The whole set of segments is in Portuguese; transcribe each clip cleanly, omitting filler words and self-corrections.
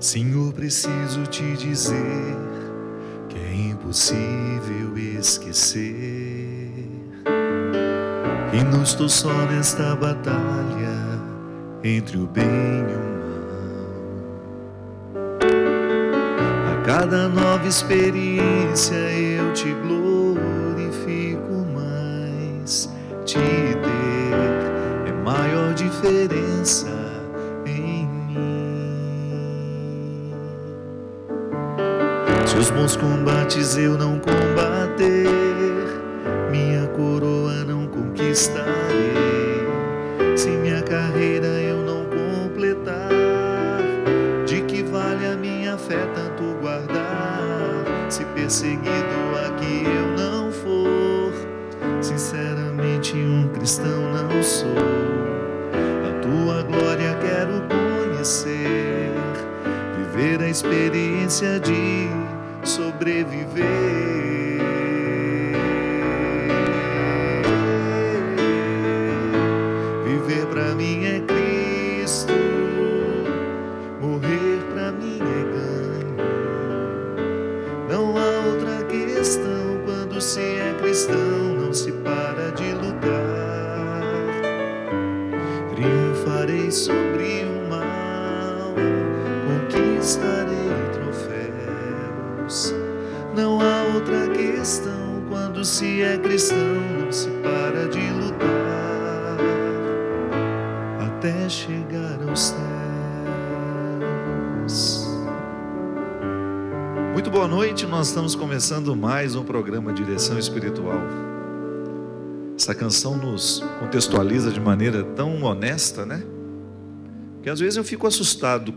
Senhor, preciso te dizer que é impossível esquecer que não estou só nesta batalha entre o bem e o mal. A cada nova experiência eu te glorifico mais. Te ter é maior diferença em mim. Se os bons combates eu não combater, minha coroa não conquistarei. Se minha carreira eu não completar, de que vale a minha fé tanto guardar? Se perseguido aqui eu não for, sinceramente um cristão não sou. A tua glória quero conhecer, viver a experiência de sobreviver. Viver pra mim é Cristo, morrer pra mim é ganho. Não há outra questão, quando se é cristão não se para de lutar. Triunfarei sobre o mal, conquistarei troféus. Não há outra questão, quando se é cristão não se para de lutar até chegar aos céus. Muito boa noite, nós estamos começando mais um programa Direção Espiritual. Essa canção nos contextualiza de maneira tão honesta, né? Que às vezes eu fico assustado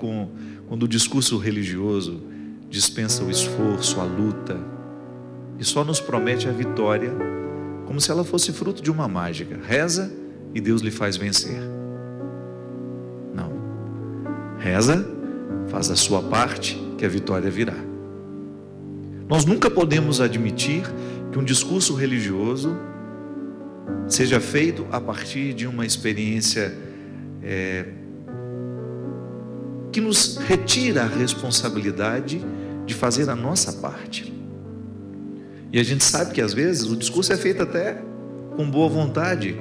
quando o discurso religioso dispensa o esforço, a luta, e só nos promete a vitória, como se ela fosse fruto de uma mágica. Reza e Deus lhe faz vencer. Não. Reza, faz a sua parte, que a vitória virá. Nós nunca podemos admitir que um discurso religioso seja feito a partir de uma experiência que nos retira a responsabilidade de fazer a nossa parte. E a gente sabe que às vezes o discurso é feito até com boa vontade,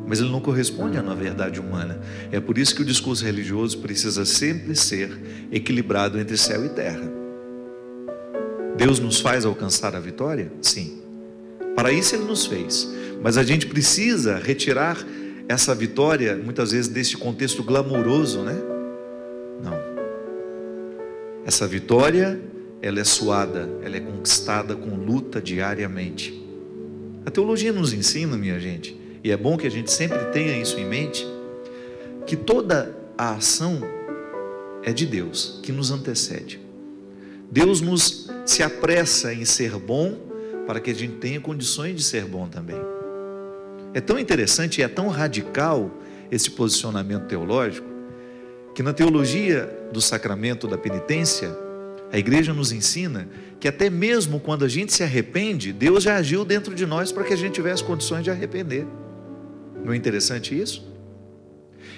mas ele não corresponde à verdade humana. É por isso que o discurso religioso precisa sempre ser equilibrado entre céu e terra. Deus nos faz alcançar a vitória? Sim. Para isso Ele nos fez. Mas a gente precisa retirar essa vitória, muitas vezes, desse contexto glamouroso, né? Não. Essa vitória, ela é suada, ela é conquistada com luta diariamente. A teologia nos ensina, minha gente, e é bom que a gente sempre tenha isso em mente, que toda a ação é de Deus, que nos antecede. Deus se apressa em ser bom, para que a gente tenha condições de ser bom também. É tão interessante e é tão radical esse posicionamento teológico, que na teologia do sacramento da penitência, a igreja nos ensina que até mesmo quando a gente se arrepende, Deus já agiu dentro de nós para que a gente tivesse condições de arrepender. Não é interessante isso?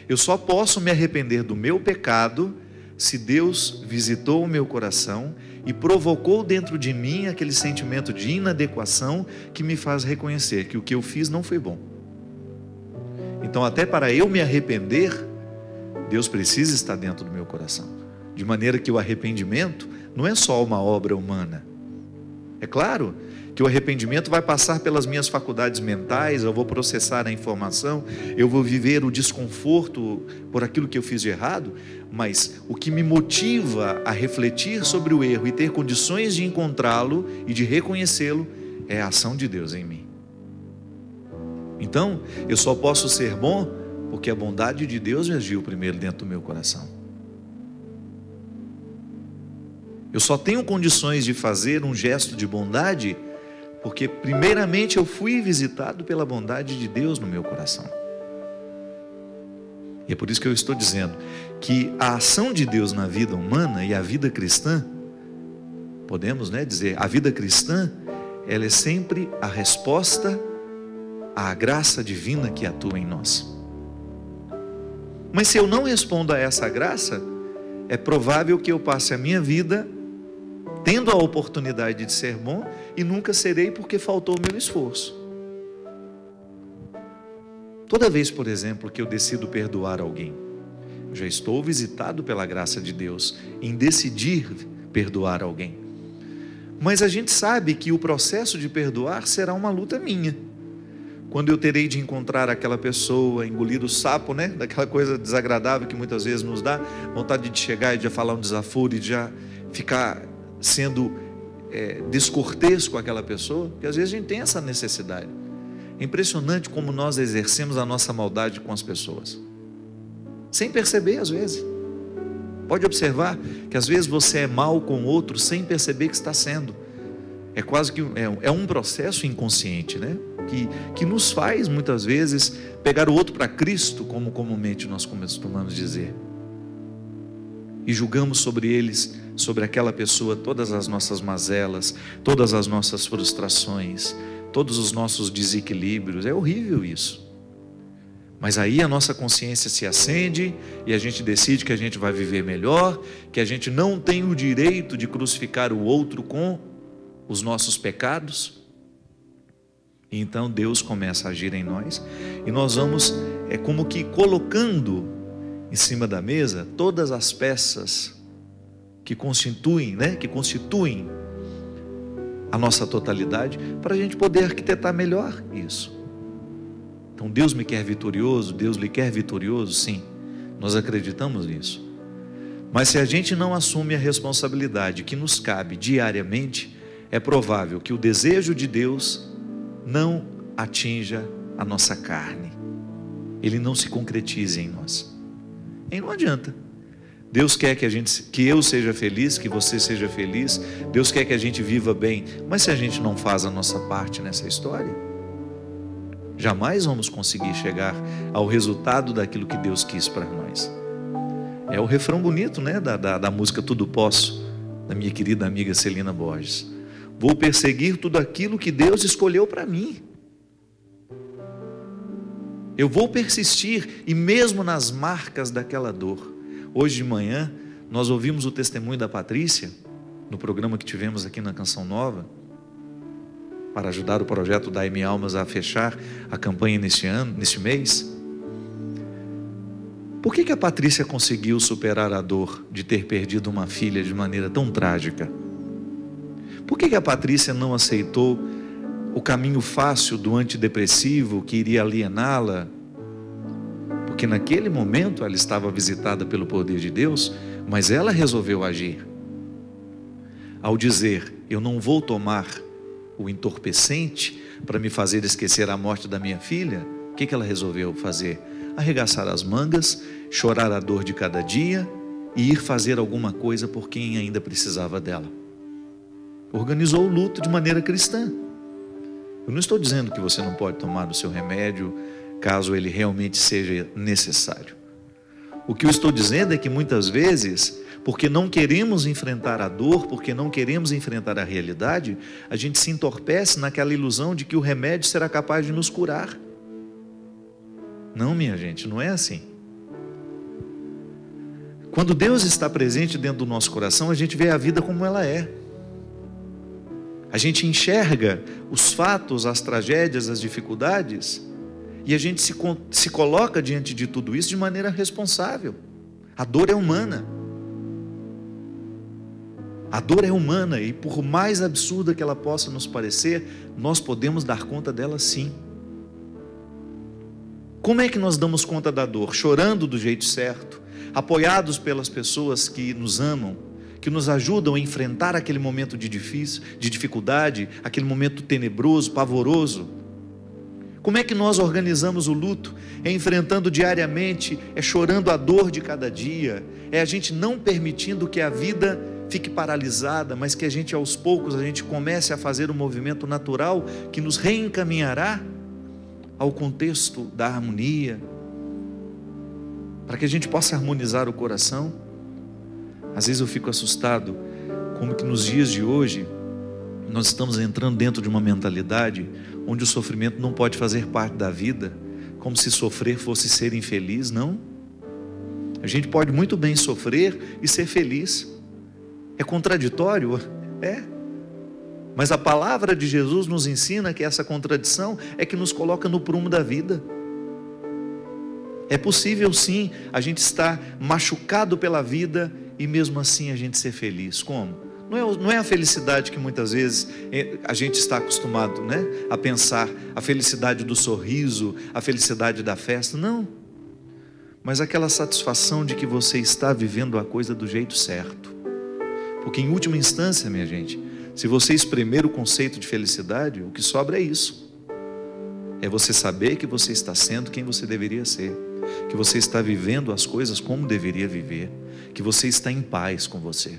Eu só posso me arrepender do meu pecado se Deus visitou o meu coração e provocou dentro de mim aquele sentimento de inadequação que me faz reconhecer que o que eu fiz não foi bom. Então, até para eu me arrepender, Deus precisa estar dentro do meu coração. De maneira que o arrependimento não é só uma obra humana. É claro que o arrependimento vai passar pelas minhas faculdades mentais, eu vou processar a informação, eu vou viver o desconforto por aquilo que eu fiz de errado, mas o que me motiva a refletir sobre o erro e ter condições de encontrá-lo e de reconhecê-lo é a ação de Deus em mim. Então, eu só posso ser bom porque a bondade de Deus agiu primeiro dentro do meu coração. Eu só tenho condições de fazer um gesto de bondade porque primeiramente eu fui visitado pela bondade de Deus no meu coração. E é por isso que eu estou dizendo que a ação de Deus na vida humana e a vida cristã, podemos, dizer, a vida cristã, ela é sempre a resposta à graça divina que atua em nós. Mas se eu não respondo a essa graça, é provável que eu passe a minha vida tendo a oportunidade de ser bom e nunca serei porque faltou o meu esforço. Toda vez, por exemplo, que eu decido perdoar alguém, eu já estou visitado pela graça de Deus em decidir perdoar alguém. Mas a gente sabe que o processo de perdoar será uma luta minha. Quando eu terei de encontrar aquela pessoa, engolir o sapo, né? Daquela coisa desagradável que muitas vezes nos dá vontade de chegar e de falar um desaforo e de já ficar sendo descortês com aquela pessoa, porque às vezes a gente tem essa necessidade. É impressionante como nós exercemos a nossa maldade com as pessoas, sem perceber às vezes. Pode observar que às vezes você é mal com o outro sem perceber que está sendo. É quase que um processo inconsciente, né? Que nos faz muitas vezes pegar o outro para Cristo, como comumente nós costumamos dizer, e julgamos sobre eles, sobre aquela pessoa, todas as nossas mazelas, todas as nossas frustrações, todos os nossos desequilíbrios. É horrível isso. Mas aí a nossa consciência se acende e a gente decide que a gente vai viver melhor, que a gente não tem o direito de crucificar o outro com os nossos pecados. E então Deus começa a agir em nós e nós vamos, como que colocando em cima da mesa todas as peças que constituem a nossa totalidade, para a gente poder arquitetar melhor isso. Então Deus me quer vitorioso, Deus lhe quer vitorioso, sim, nós acreditamos nisso. Mas se a gente não assume a responsabilidade que nos cabe diariamente, é provável que o desejo de Deus não atinja a nossa carne, ele não se concretize em nós. E não adianta. Deus quer que eu seja feliz, que você seja feliz. Deus quer que a gente viva bem. Mas se a gente não faz a nossa parte nessa história, jamais vamos conseguir chegar ao resultado daquilo que Deus quis para nós. É o refrão bonito, né, da música Tudo Posso, da minha querida amiga Celina Borges. Vou perseguir tudo aquilo que Deus escolheu para mim. Eu vou persistir, e mesmo nas marcas daquela dor. Hoje de manhã, nós ouvimos o testemunho da Patrícia, no programa que tivemos aqui na Canção Nova, para ajudar o projeto da AM Almas a fechar a campanha neste mês. Por que a Patrícia conseguiu superar a dor de ter perdido uma filha de maneira tão trágica? Por que a Patrícia não aceitou o caminho fácil do antidepressivo que iria aliená-la? Porque naquele momento ela estava visitada pelo poder de Deus, mas ela resolveu agir. Ao dizer, eu não vou tomar o entorpecente para me fazer esquecer a morte da minha filha, o que ela resolveu fazer? Arregaçar as mangas, chorar a dor de cada dia e ir fazer alguma coisa por quem ainda precisava dela. Organizou o luto de maneira cristã. Eu não estou dizendo que você não pode tomar o seu remédio caso ele realmente seja necessário. O que eu estou dizendo é que muitas vezes, porque não queremos enfrentar a dor, porque não queremos enfrentar a realidade, a gente se entorpece naquela ilusão de que o remédio será capaz de nos curar. Não, minha gente, não é assim. Quando Deus está presente dentro do nosso coração, a gente vê a vida como ela é. A gente enxerga os fatos, as tragédias, as dificuldades, e a gente se coloca diante de tudo isso de maneira responsável. A dor é humana. A dor é humana, e por mais absurda que ela possa nos parecer, nós podemos dar conta dela sim. Como é que nós damos conta da dor? Chorando do jeito certo, apoiados pelas pessoas que nos amam, que nos ajudam a enfrentar aquele momento de dificuldade, aquele momento tenebroso, pavoroso. Como é que nós organizamos o luto? É enfrentando diariamente, é chorando a dor de cada dia, é a gente não permitindo que a vida fique paralisada, mas que a gente aos poucos, a gente comece a fazer um movimento natural que nos reencaminhará ao contexto da harmonia, para que a gente possa harmonizar o coração. Às vezes eu fico assustado, como que nos dias de hoje, nós estamos entrando dentro de uma mentalidade onde o sofrimento não pode fazer parte da vida, como se sofrer fosse ser infeliz. Não, A gente pode muito bem sofrer e ser feliz. É contraditório? É. Mas a palavra de Jesus nos ensina que essa contradição é que nos coloca no prumo da vida. É possível sim a gente estar machucado pela vida e mesmo assim a gente ser feliz. Como? Não é a felicidade que muitas vezes a gente está acostumado, né, a pensar, a felicidade do sorriso, a felicidade da festa, não. Mas aquela satisfação de que você está vivendo a coisa do jeito certo. Porque em última instância, minha gente, se você espremer o conceito de felicidade, o que sobra é isso. É você saber que você está sendo quem você deveria ser, que você está vivendo as coisas como deveria viver, que você está em paz com você.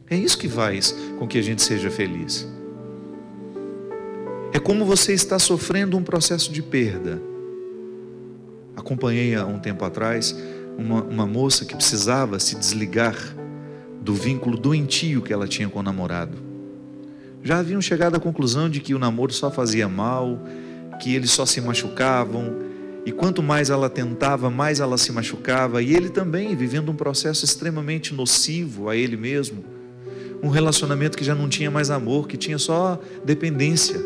É isso que faz com que a gente seja feliz. É como você está sofrendo um processo de perda. Acompanhei há um tempo atrás uma moça que precisava se desligar do vínculo doentio que ela tinha com o namorado. Já haviam chegado à conclusão de que o namoro só fazia mal, que eles só se machucavam, e quanto mais ela tentava, mais ela se machucava, e ele também vivendo um processo extremamente nocivo a ele mesmo, um relacionamento que já não tinha mais amor, que tinha só dependência.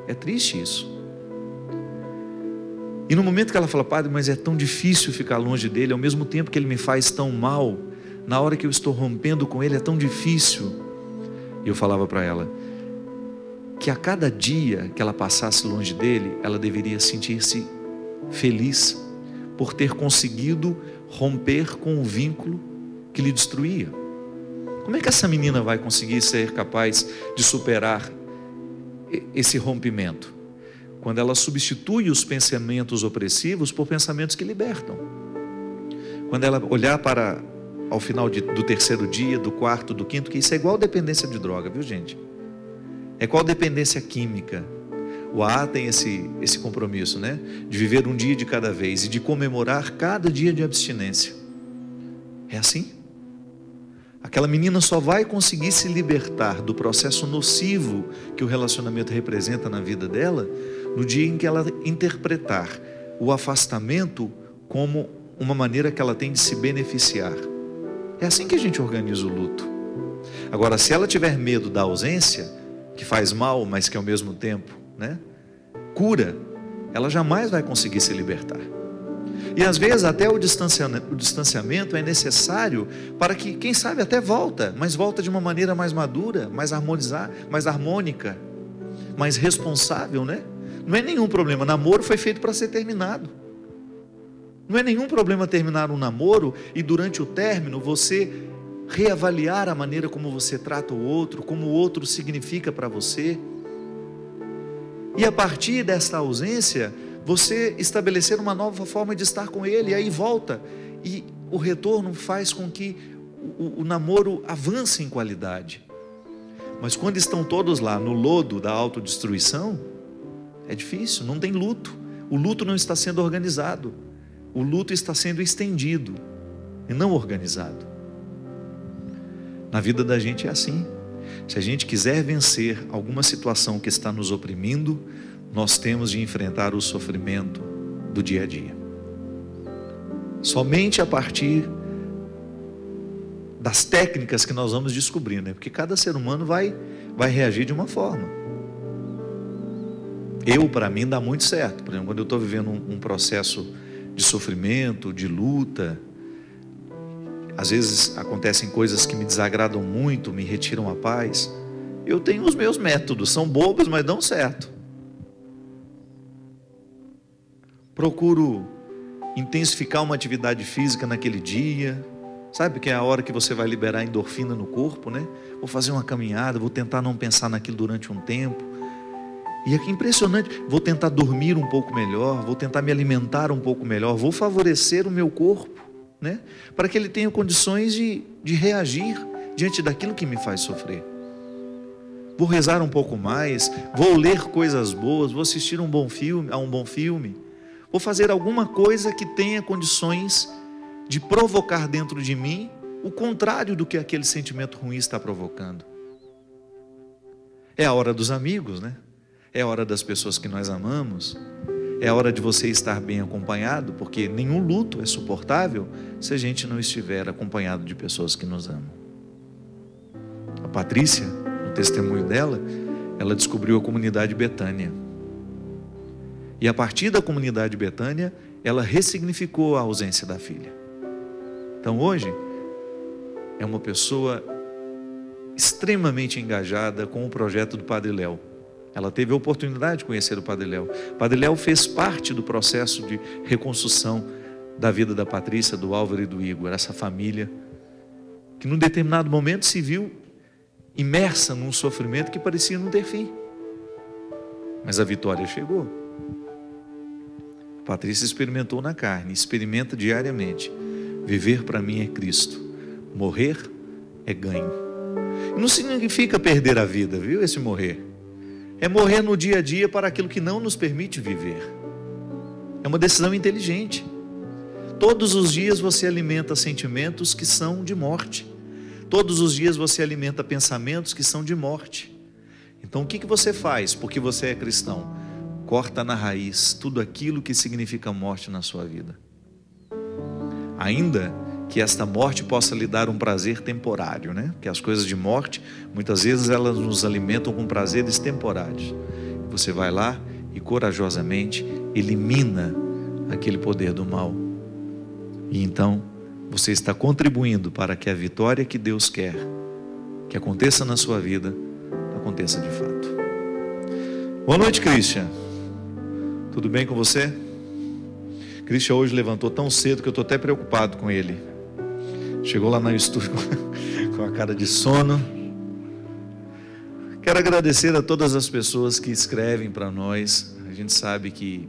É triste isso. E no momento que ela fala, padre, mas é tão difícil ficar longe dele, ao mesmo tempo que ele me faz tão mal, na hora que eu estou rompendo com ele é tão difícil. E eu falava para ela que a cada dia que ela passasse longe dele, ela deveria sentir-se feliz por ter conseguido romper com o vínculo que lhe destruía. Como é que essa menina vai conseguir ser capaz de superar esse rompimento? Quando ela substitui os pensamentos opressivos por pensamentos que libertam. Quando ela olhar para ao final do terceiro dia, do quarto, do quinto, que isso é igual dependência de droga, viu gente? É igual dependência química. O AA tem esse compromisso, né? De viver um dia de cada vez e de comemorar cada dia de abstinência. É assim? Aquela menina só vai conseguir se libertar do processo nocivo que o relacionamento representa na vida dela no dia em que ela interpretar o afastamento como uma maneira que ela tem de se beneficiar. É assim que a gente organiza o luto. Agora, se ela tiver medo da ausência, que faz mal, mas que ao mesmo tempo, né, cura, ela jamais vai conseguir se libertar. E às vezes até o distanciamento é necessário para que, quem sabe, até volta, mas volta de uma maneira mais madura, mais harmônica, mais responsável, né? Não é nenhum problema, namoro foi feito para ser terminado. Não é nenhum problema terminar um namoro e durante o término você reavaliar a maneira como você trata o outro, como o outro significa para você. E a partir dessa ausência, você estabelecer uma nova forma de estar com ele, e aí volta. E o retorno faz com que o namoro avance em qualidade. Mas quando estão todos lá no lodo da autodestruição, é difícil, não tem luto. O luto não está sendo organizado. O luto está sendo estendido e não organizado. Na vida da gente é assim. Se a gente quiser vencer alguma situação que está nos oprimindo, nós temos de enfrentar o sofrimento do dia a dia. Somente a partir das técnicas que nós vamos descobrir, né? Porque cada ser humano vai reagir de uma forma. Para mim, dá muito certo. Por exemplo, quando eu estou vivendo um processo de sofrimento, de luta, às vezes acontecem coisas que me desagradam muito, me retiram a paz. Eu tenho os meus métodos, são bobos, mas dão certo. Procuro intensificar uma atividade física naquele dia, sabe que é a hora que você vai liberar endorfina no corpo, né? Vou fazer uma caminhada, vou tentar não pensar naquilo durante um tempo. E é impressionante, vou tentar dormir um pouco melhor, vou tentar me alimentar um pouco melhor, vou favorecer o meu corpo, né? Para que ele tenha condições de reagir diante daquilo que me faz sofrer. Vou rezar um pouco mais, vou ler coisas boas, vou assistir a um bom filme, vou fazer alguma coisa que tenha condições de provocar dentro de mim o contrário do que aquele sentimento ruim está provocando. É a hora dos amigos, né? É a hora das pessoas que nós amamos. É hora de você estar bem acompanhado, porque nenhum luto é suportável se a gente não estiver acompanhado de pessoas que nos amam. A Patrícia, no testemunho dela, ela descobriu a comunidade Betânia. E a partir da comunidade Betânia, ela ressignificou a ausência da filha. Então hoje, é uma pessoa extremamente engajada com o projeto do Padre Léo. Ela teve a oportunidade de conhecer o Padre Léo. O Padre Léo fez parte do processo de reconstrução da vida da Patrícia, do Álvaro e do Igor, essa família que num determinado momento se viu imersa num sofrimento que parecia não ter fim. Mas a vitória chegou. A Patrícia experimentou na carne, experimenta diariamente. Viver para mim é Cristo, morrer é ganho. E não significa perder a vida, viu, esse morrer. É morrer no dia a dia para aquilo que não nos permite viver. É uma decisão inteligente. Todos os dias você alimenta sentimentos que são de morte. Todos os dias você alimenta pensamentos que são de morte. Então o que você faz porque você é cristão? Corta na raiz tudo aquilo que significa morte na sua vida. Ainda que esta morte possa lhe dar um prazer temporário, né? Porque as coisas de morte, muitas vezes elas nos alimentam com prazeres temporários. Você vai lá e corajosamente elimina aquele poder do mal. E então você está contribuindo para que a vitória que Deus quer que aconteça na sua vida, aconteça de fato. Boa noite, Christian. Tudo bem com você? Christian hoje levantou tão cedo que eu estou até preocupado com ele. Chegou lá no estúdio com a cara de sono. Quero agradecer a todas as pessoas que escrevem para nós. A gente sabe que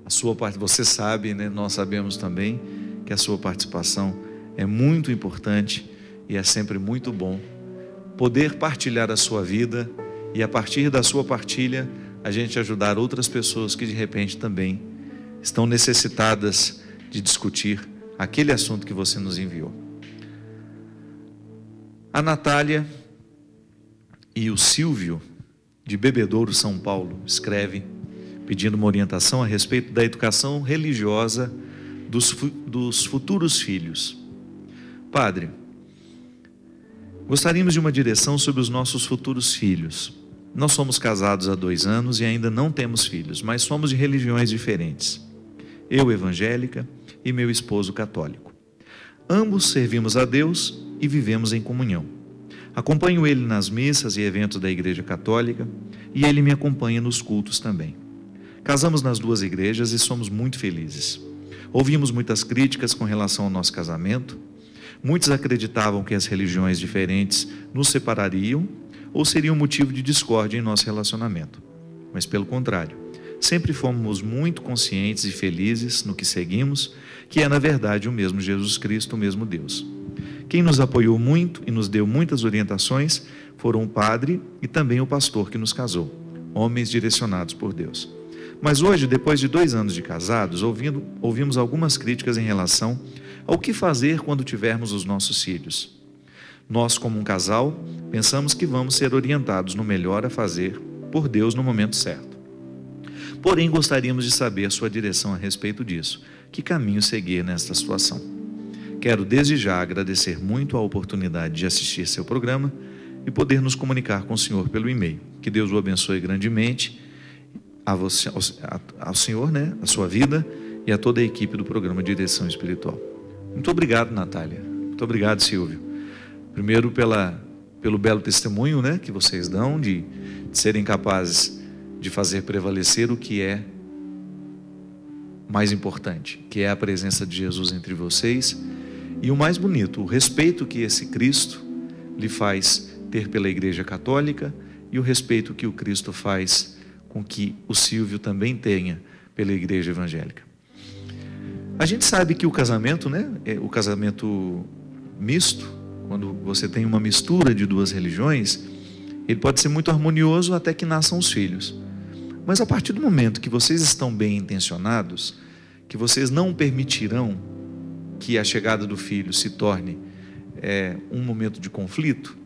a sua parte, você sabe, né? Nós sabemos também que a sua participação é muito importante e é sempre muito bom poder partilhar a sua vida e a partir da sua partilha a gente ajudar outras pessoas que de repente também estão necessitadas de discutir aquele assunto que você nos enviou. A Natália e o Silvio, de Bebedouro, São Paulo, escrevem pedindo uma orientação a respeito da educação religiosa dos futuros filhos. Padre, gostaríamos de uma direção sobre os nossos futuros filhos. Nós somos casados há 2 anos e ainda não temos filhos, mas somos de religiões diferentes. Eu evangélica e meu esposo católico. Ambos servimos a Deus e vivemos em comunhão. Acompanho ele nas missas e eventos da Igreja Católica e ele me acompanha nos cultos também. Casamos nas 2 igrejas e somos muito felizes. Ouvimos muitas críticas com relação ao nosso casamento. Muitos acreditavam que as religiões diferentes nos separariam ou seriam motivo de discórdia em nosso relacionamento. Mas pelo contrário, sempre fomos muito conscientes e felizes no que seguimos, que é na verdade o mesmo Jesus Cristo, o mesmo Deus. Quem nos apoiou muito e nos deu muitas orientações foram o padre e também o pastor que nos casou, homens direcionados por Deus. Mas hoje, depois de 2 anos de casados, ouvimos algumas críticas em relação ao que fazer quando tivermos os nossos filhos. Nós, como um casal, pensamos que vamos ser orientados no melhor a fazer por Deus no momento certo. Porém, gostaríamos de saber a sua direção a respeito disso. Que caminho seguir nesta situação? Quero desde já agradecer muito a oportunidade de assistir seu programa e poder nos comunicar com o senhor pelo e-mail. Que Deus o abençoe grandemente, ao senhor, né, a sua vida e a toda a equipe do programa Direção Espiritual. Muito obrigado, Natália. Muito obrigado, Silvio. Primeiro pelo belo testemunho, né, que vocês dão de serem capazes de fazer prevalecer o que é mais importante, que é a presença de Jesus entre vocês, e o mais bonito, o respeito que esse Cristo lhe faz ter pela Igreja Católica e o respeito que o Cristo faz com que o Silvio também tenha pela Igreja Evangélica. A gente sabe que o casamento, né, o casamento misto, quando você tem uma mistura de 2 religiões, ele pode ser muito harmonioso até que nasçam os filhos. Mas a partir do momento que vocês estão bem intencionados, que vocês não permitirão que a chegada do filho se torne um momento de conflito,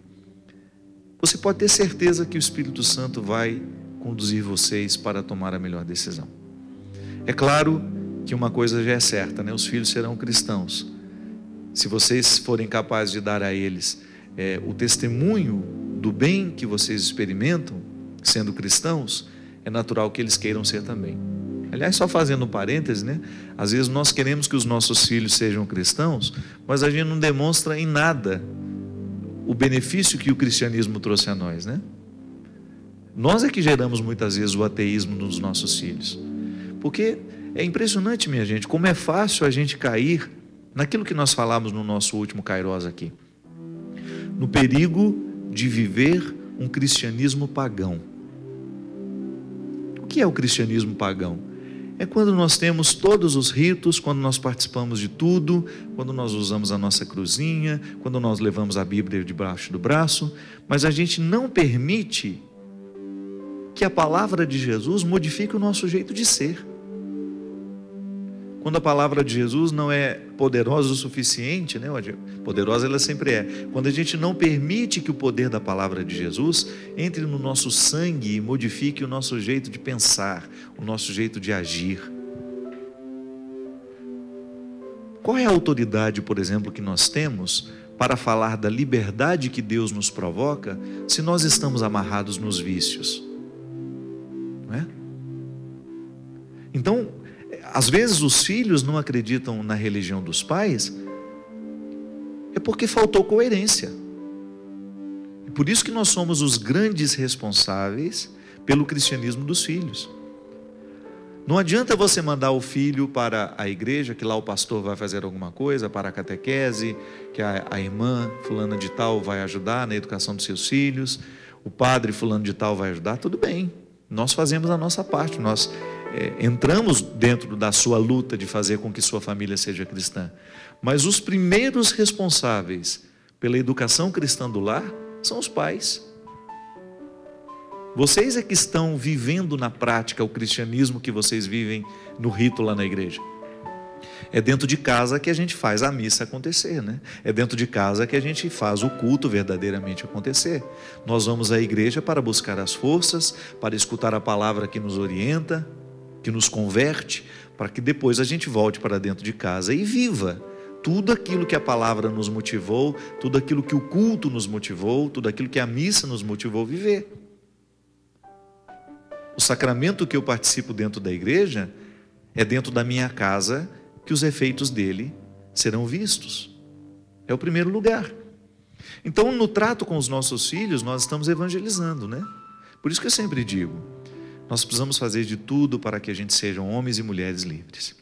você pode ter certeza que o Espírito Santo vai conduzir vocês para tomar a melhor decisão. É claro que uma coisa já é certa, né? Os filhos serão cristãos. Se vocês forem capazes de dar a eles o testemunho do bem que vocês experimentam, sendo cristãos, é natural que eles queiram ser também. Aliás, só fazendo um parêntese, né? Às vezes nós queremos que os nossos filhos sejam cristãos, mas a gente não demonstra em nada o benefício que o cristianismo trouxe a nós, né? Nós é que geramos muitas vezes o ateísmo nos nossos filhos. Porque é impressionante, minha gente, como é fácil a gente cair naquilo que nós falamos no nosso último Kairos aqui. No perigo de viver um cristianismo pagão. O que é o cristianismo pagão? É quando nós temos todos os ritos, quando nós participamos de tudo, quando nós usamos a nossa cruzinha, quando nós levamos a Bíblia debaixo do braço, mas a gente não permite que a palavra de Jesus modifique o nosso jeito de ser. Quando a palavra de Jesus não é poderosa o suficiente, né? Poderosa ela sempre é. Quando a gente não permite que o poder da palavra de Jesus entre no nosso sangue e modifique o nosso jeito de pensar, o nosso jeito de agir. Qual é a autoridade, por exemplo, que nós temos para falar da liberdade que Deus nos provoca se nós estamos amarrados nos vícios? Não é? Então, às vezes os filhos não acreditam na religião dos pais, é porque faltou coerência. E por isso que nós somos os grandes responsáveis pelo cristianismo dos filhos. Não adianta você mandar o filho para a igreja, que lá o pastor vai fazer alguma coisa, para a catequese, que a irmã fulana de tal vai ajudar na educação dos seus filhos, o padre fulano de tal vai ajudar, tudo bem. Nós fazemos a nossa parte, nós entramos dentro da sua luta de fazer com que sua família seja cristã. Mas os primeiros responsáveis pela educação cristã do lar são os pais. Vocês é que estão vivendo na prática o cristianismo que vocês vivem no rito lá na igreja. É dentro de casa que a gente faz a missa acontecer, né? É dentro de casa que a gente faz o culto verdadeiramente acontecer. Nós vamos à igreja para buscar as forças, para escutar a palavra que nos orienta, que nos converte, para que depois a gente volte para dentro de casa e viva tudo aquilo que a palavra nos motivou, tudo aquilo que o culto nos motivou, tudo aquilo que a missa nos motivou a viver. O sacramento que eu participo dentro da igreja é dentro da minha casa que os efeitos dele serão vistos. É o primeiro lugar. Então, no trato com os nossos filhos, nós estamos evangelizando, né? Por isso que eu sempre digo, nós precisamos fazer de tudo para que a gente sejam homens e mulheres livres.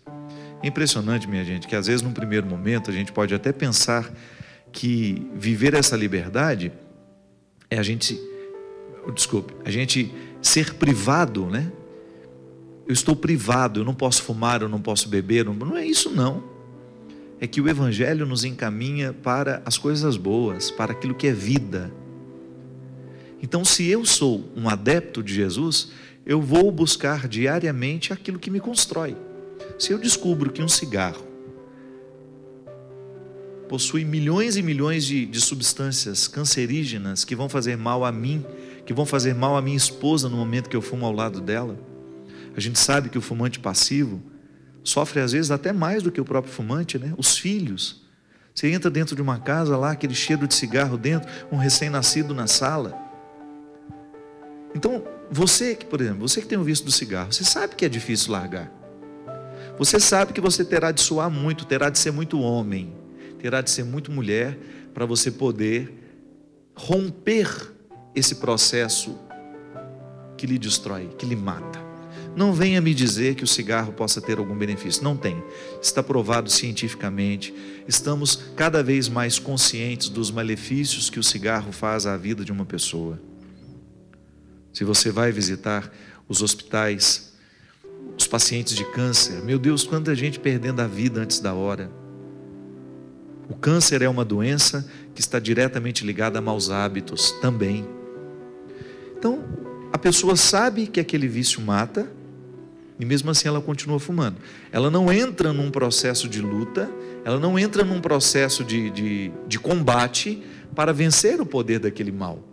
É impressionante, minha gente, que às vezes num primeiro momento a gente pode até pensar que viver essa liberdade é a gente ser privado, né? Eu estou privado, eu não posso fumar, eu não posso beber, não é isso não. É que o Evangelho nos encaminha para as coisas boas, para aquilo que é vida. Então, se eu sou um adepto de Jesus, eu vou buscar diariamente aquilo que me constrói. Se eu descubro que um cigarro possui milhões e milhões de substâncias cancerígenas que vão fazer mal a mim, que vão fazer mal à minha esposa no momento que eu fumo ao lado dela, a gente sabe que o fumante passivo sofre às vezes até mais do que o próprio fumante, né? Os filhos. Você entra dentro de uma casa lá, aquele cheiro de cigarro dentro, um recém-nascido na sala. Então, você que, por exemplo, você que tem o vício do cigarro, você sabe que é difícil largar. Você sabe que você terá de suar muito, terá de ser muito homem, terá de ser muito mulher, para você poder romper esse processo que lhe destrói, que lhe mata. Não venha me dizer que o cigarro possa ter algum benefício. Não tem. Está provado cientificamente. Estamos cada vez mais conscientes dos malefícios que o cigarro faz à vida de uma pessoa. Se você vai visitar os hospitais, os pacientes de câncer, meu Deus, quanta gente perdendo a vida antes da hora. O câncer é uma doença que está diretamente ligada a maus hábitos também. Então, a pessoa sabe que aquele vício mata, e mesmo assim ela continua fumando. Ela não entra num processo de luta, ela não entra num processo de combate para vencer o poder daquele mal.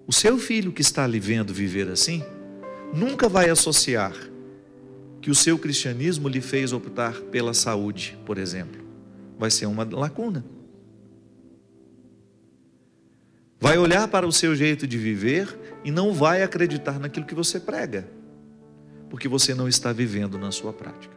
O seu filho que está lhe vendo viver assim, nunca vai associar que o seu cristianismo lhe fez optar pela saúde, por exemplo. Vai ser uma lacuna. Vai olhar para o seu jeito de viver e não vai acreditar naquilo que você prega, porque você não está vivendo na sua prática.